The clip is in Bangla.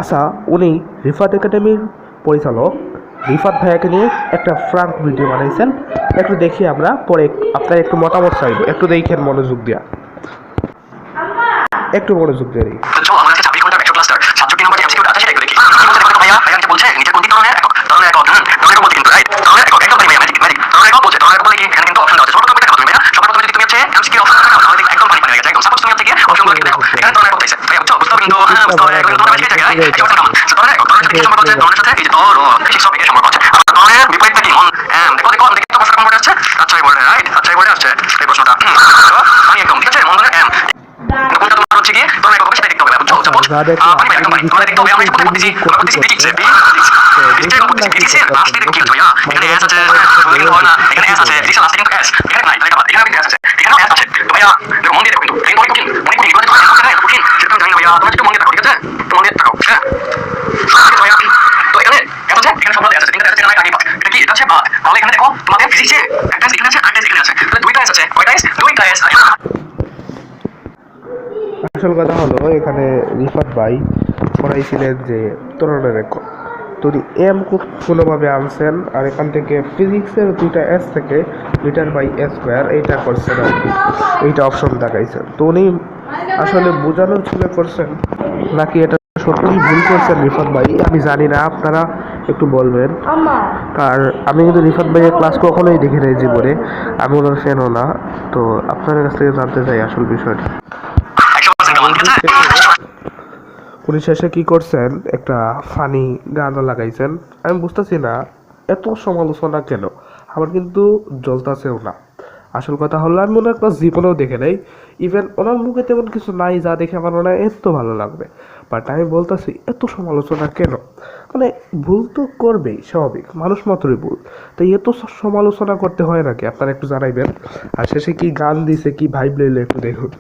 আচ্ছা, উনি রিফাত একাডেমির পরিচালক রিফাত ভাইয়াকে নিয়ে একটা ফ্রাঙ্ক ভিডিও বানাইছেন। একটু দেখি আমরা, পরে আপনার একটু মতামত চাইবো, একটু দেখেন মনোযোগ দিয়া, একটু মনোযোগ দিয়ে দেখি। আসল কথা হলো, এখানে রিফাত ভাই পড়াইছিলেন যে ত্বরণের একক, তো উনি এম কোনোভাবে আনছেন, আর এখান থেকে ফিজিক্সের 2টা এস থেকে মিটার বাই এ স্কোয়ার এইটা করছেন আর কি, এইটা অপশন দেখাইছেন। তো উনি আসলে বোঝানোর ছিল করছেন নাকি এটা সত্যিই ভুল করছেন রিফাত ভাই, আমি জানি না, আপনারা একটু বলবেন। আর আমি কিন্তু রিফাত ভাইয়ের ক্লাস কখনোই দেখি নাই জীবনে, আমি ওনার ফ্যানও না, তো আপনার কাছ থেকে জানতে চাই আসল বিষয়টা। উনি শেষে কি করছেন, একটা ফানি গানও লাগাইছেন। আমি বুঝতেছি না এত সমালোচনা কেন, আমার কিন্তু জ্বলতাছেও না। আসল কথা হলো, আমি ওনার ক্লাস জীবনেও দেখে নাই, ইভেন ওনার মুখে তেমন কিছু নাই যা দেখে আমার মনে হয় এত ভালো লাগবে। বাট আমি বলতেছি এত সমালোচনা কেন, মানে ভুল তো করবেই, স্বাভাবিক, মানুষ মাত্রই ভুল, তাই এত সমালোচনা করতে হয় নাকি, আপনারা একটু জানাইবেন। আর শেষে কি গান দিছে, কি ভাইব লইলে একটু দেখুন।